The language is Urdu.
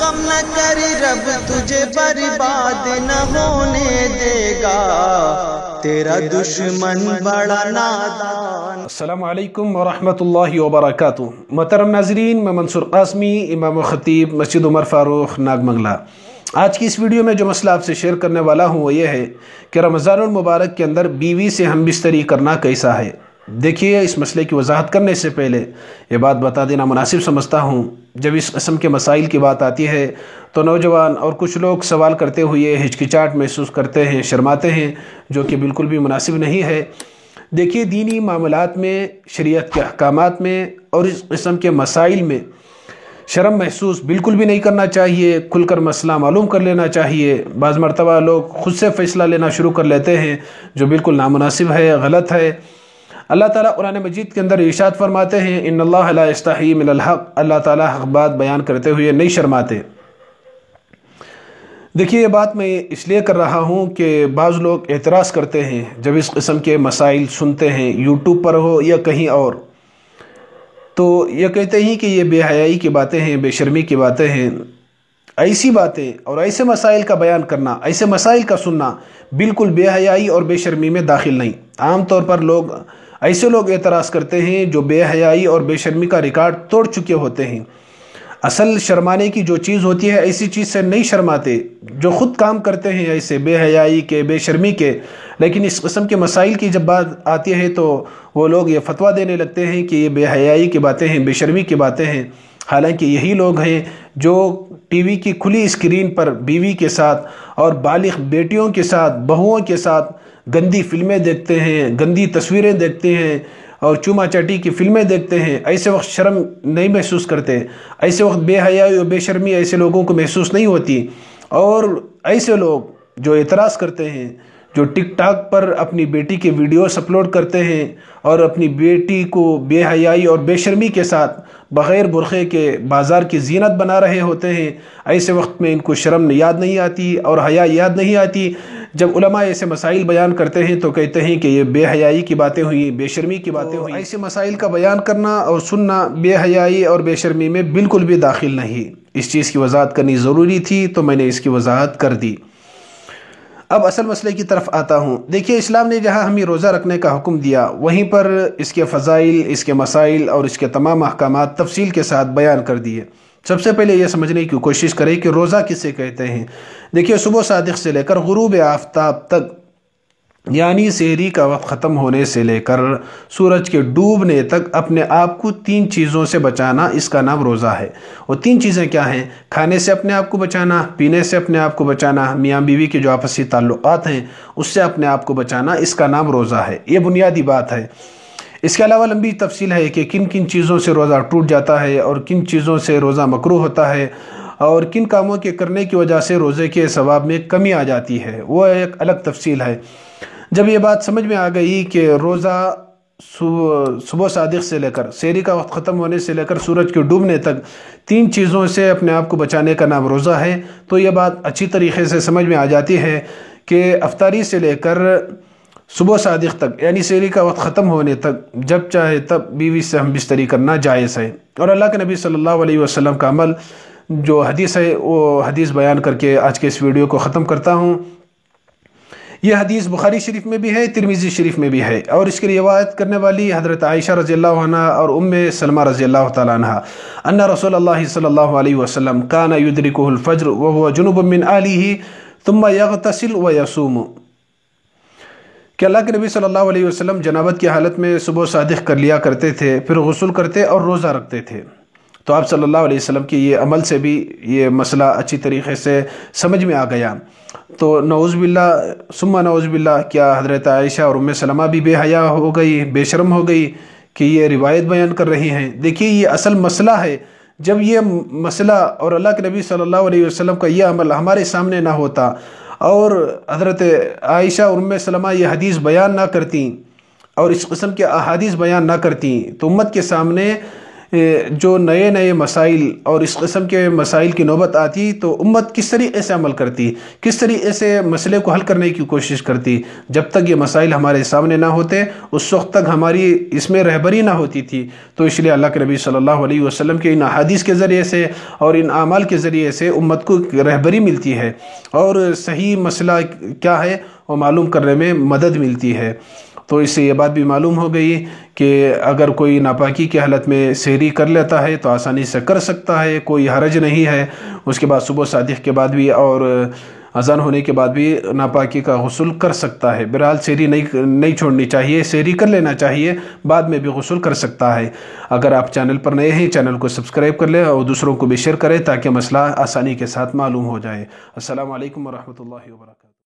غم نہ کر رب تجھے برباد نہ ہونے دے گا، تیرا دشمن بڑا نادان۔ السلام علیکم ورحمۃ اللہ وبرکاتہ۔ محترم ناظرین، میں منصور قاسمی، امام و خطیب مسجد عمر فاروق ناگ منگلہ۔ آج کی اس ویڈیو میں جو مسئلہ آپ سے شیئر کرنے والا ہوں وہ یہ ہے کہ رمضان المبارک کے اندر بیوی سے ہم بستری کرنا کیسا ہے۔ دیکھیے، اس مسئلے کی وضاحت کرنے سے پہلے یہ بات بتا دینا مناسب سمجھتا ہوں، جب اس قسم کے مسائل کی بات آتی ہے تو نوجوان اور کچھ لوگ سوال کرتے ہوئے ہچکچاہٹ محسوس کرتے ہیں، شرماتے ہیں، جو کہ بالکل بھی مناسب نہیں ہے۔ دیکھیے، دینی معاملات میں، شریعت کے احکامات میں اور اس قسم کے مسائل میں شرم محسوس بالکل بھی نہیں کرنا چاہیے، کھل کر مسئلہ معلوم کر لینا چاہیے۔ بعض مرتبہ لوگ خود سے فیصلہ لینا شروع کر لیتے ہیں، جو بالکل نامناسب ہے، غلط ہے۔ اللہ تعالیٰ قرآن مجید کے اندر ارشاد فرماتے ہیں، ان اللہ لا یستحی من الحق، اللہ تعالیٰ حق بات بیان کرتے ہوئے نہیں شرماتے۔ دیکھیے، یہ بات میں اس لیے کر رہا ہوں کہ بعض لوگ اعتراض کرتے ہیں جب اس قسم کے مسائل سنتے ہیں، یوٹیوب پر ہو یا کہیں اور، تو یہ کہتے ہیں کہ یہ بے حیائی کی باتیں ہیں، بے شرمی کی باتیں ہیں۔ ایسی باتیں اور ایسے مسائل کا بیان کرنا، ایسے مسائل کا سننا بالکل بے حیائی اور بے شرمی میں داخل نہیں۔ عام طور پر ایسے لوگ اعتراض کرتے ہیں جو بے حیائی اور بے شرمی کا ریکارڈ توڑ چکے ہوتے ہیں۔ اصل شرمانے کی جو چیز ہوتی ہے، ایسی چیز سے نہیں شرماتے، جو خود کام کرتے ہیں ایسے بے حیائی کے، بے شرمی کے، لیکن اس قسم کے مسائل کی جب بات آتی ہے تو وہ لوگ یہ فتویٰ دینے لگتے ہیں کہ یہ بے حیائی کی باتیں ہیں، بے شرمی کی باتیں ہیں۔ حالانکہ یہی لوگ ہیں جو ٹی وی کی کھلی اسکرین پر بیوی کے ساتھ اور بالغ بیٹیوں کے ساتھ، بہوؤں کے ساتھ گندی فلمیں دیکھتے ہیں، گندی تصویریں دیکھتے ہیں اور چوما چاٹی کی فلمیں دیکھتے ہیں۔ ایسے وقت شرم نہیں محسوس کرتے، ایسے وقت بے حیائی اور بے شرمی ایسے لوگوں کو محسوس نہیں ہوتی۔ اور ایسے لوگ جو اعتراض کرتے ہیں، جو ٹک ٹاک پر اپنی بیٹی کے ویڈیوز اپلوڈ کرتے ہیں اور اپنی بیٹی کو بے حیائی اور بے شرمی کے ساتھ بغیر برقعے کے بازار کی زینت بنا رہے ہوتے ہیں، ایسے وقت میں ان کو شرم یاد نہیں آتی اور حیا یاد نہیں آتی۔ جب علماء ایسے مسائل بیان کرتے ہیں تو کہتے ہیں کہ یہ بے حیائی کی باتیں ہوئیں، بے شرمی کی باتیں ہوئیں۔ ایسے مسائل کا بیان کرنا اور سننا بے حیائی اور بے شرمی میں بالکل بھی داخل نہیں۔ اس چیز کی وضاحت کرنی ضروری تھی تو میں نے اس کی وضاحت کر دی۔ اب اصل مسئلے کی طرف آتا ہوں۔ دیکھیے، اسلام نے جہاں ہمیں روزہ رکھنے کا حکم دیا، وہیں پر اس کے فضائل، اس کے مسائل اور اس کے تمام احکامات تفصیل کے ساتھ بیان کر دیے۔ سب سے پہلے یہ سمجھنے کی کوشش کریں کہ روزہ کسے کہتے ہیں۔ دیکھیے، صبح صادق سے لے کر غروب آفتاب تک، یعنی سحری کا وقت ختم ہونے سے لے کر سورج کے ڈوبنے تک اپنے آپ کو 3 چیزوں سے بچانا، اس کا نام روزہ ہے۔ وہ 3 چیزیں کیا ہیں؟ کھانے سے اپنے آپ کو بچانا، پینے سے اپنے آپ کو بچانا، میاں بیوی کے جو آپسی تعلقات ہیں اس سے اپنے آپ کو بچانا، اس کا نام روزہ ہے۔ یہ بنیادی بات ہے۔ اس کے علاوہ لمبی تفصیل ہے کہ کن کن چیزوں سے روزہ ٹوٹ جاتا ہے اور کن چیزوں سے روزہ مکروہ ہوتا ہے اور کن کاموں کے کرنے کی وجہ سے روزے کے ثواب میں کمی آ جاتی ہے، وہ ایک الگ تفصیل ہے۔ جب یہ بات سمجھ میں آ گئی کہ روزہ صبح صادق سے لے کر سحری کا وقت ختم ہونے سے لے کر سورج کے ڈوبنے تک 3 چیزوں سے اپنے آپ کو بچانے کا نام روزہ ہے، تو یہ بات اچھی طریقے سے سمجھ میں آ جاتی ہے کہ افطاری سے لے کر صبح صادق تک، یعنی سحری کا وقت ختم ہونے تک جب چاہے تب بیوی سے ہم بستری کرنا جائز ہے۔ اور اللہ کے نبی صلی اللہ علیہ وسلم کا عمل جو حدیث ہے، وہ حدیث بیان کر کے آج کے اس ویڈیو کو ختم کرتا ہوں۔ یہ حدیث بخاری شریف میں بھی ہے، ترمذی شریف میں بھی ہے، اور اس کی روایت کرنے والی حضرت عائشہ رضی اللہ عنہ اور ام سلمہ رضی اللہ تعالی عنہ ان رسول اللہ صلی اللہ علیہ وسلم کان یدرکہ الفجر وهو جنب من اہلہ ثم یغتسل ویصوم، کہ اللہ کے نبی صلی اللہ علیہ وسلم جنابت کی حالت میں صبح صادق کر لیا کرتے تھے، پھر غسل کرتے اور روزہ رکھتے تھے۔ تو آپ صلی اللہ علیہ وسلم کی یہ عمل سے بھی یہ مسئلہ اچھی طریقے سے سمجھ میں آ گیا۔ تو نعوذ باللہ ثم نعوذ باللہ، کیا حضرت عائشہ اور ام سلمہ بھی بے حیا ہو گئی، بے شرم ہو گئی کہ یہ روایت بیان کر رہی ہیں؟ دیکھیے، یہ اصل مسئلہ ہے۔ جب یہ مسئلہ اور اللہ کے نبی صلی اللہ علیہ وسلم کا یہ عمل ہمارے سامنے نہ ہوتا اور حضرت عائشہ اور ام سلمہ یہ حدیث بیان نہ کرتیں اور اس قسم کے احادیث بیان نہ کرتیں، تو امت کے سامنے جو نئے نئے مسائل اور اس قسم کے مسائل کی نوبت آتی تو امت کس طریقے سے عمل کرتی، کس طریقے سے مسئلے کو حل کرنے کی کوشش کرتی. جب تک یہ مسائل ہمارے سامنے نہ ہوتے اس وقت تک ہماری اس میں رہبری نہ ہوتی تھی. تو اس لیے اللہ کے نبی صلی اللہ علیہ وسلم کے ان احادیث کے ذریعے سے اور ان اعمال کے ذریعے سے امت کو رہبری ملتی ہے اور صحیح مسئلہ کیا ہے وہ معلوم کرنے میں مدد ملتی ہے. تو اس سے یہ بات بھی معلوم ہو گئی کہ اگر کوئی ناپاکی کی حالت میں سحری کر لیتا ہے تو آسانی سے کر سکتا ہے، کوئی حرج نہیں ہے. اس کے بعد صبح صادق کے بعد بھی اور اذان ہونے کے بعد بھی ناپاکی کا غسل کر سکتا ہے. بہرحال سحری نہیں چھوڑنی چاہیے، سحری کر لینا چاہیے، بعد میں بھی غسل کر سکتا ہے. اگر آپ چینل پر نئے ہیں چینل کو سبسکرائب کر لیں اور دوسروں کو بھی شیئر کریں تاکہ مسئلہ آسانی کے ساتھ معلوم ہو جائے. السلام علیکم ورحمۃ اللہ وبرکاتہ.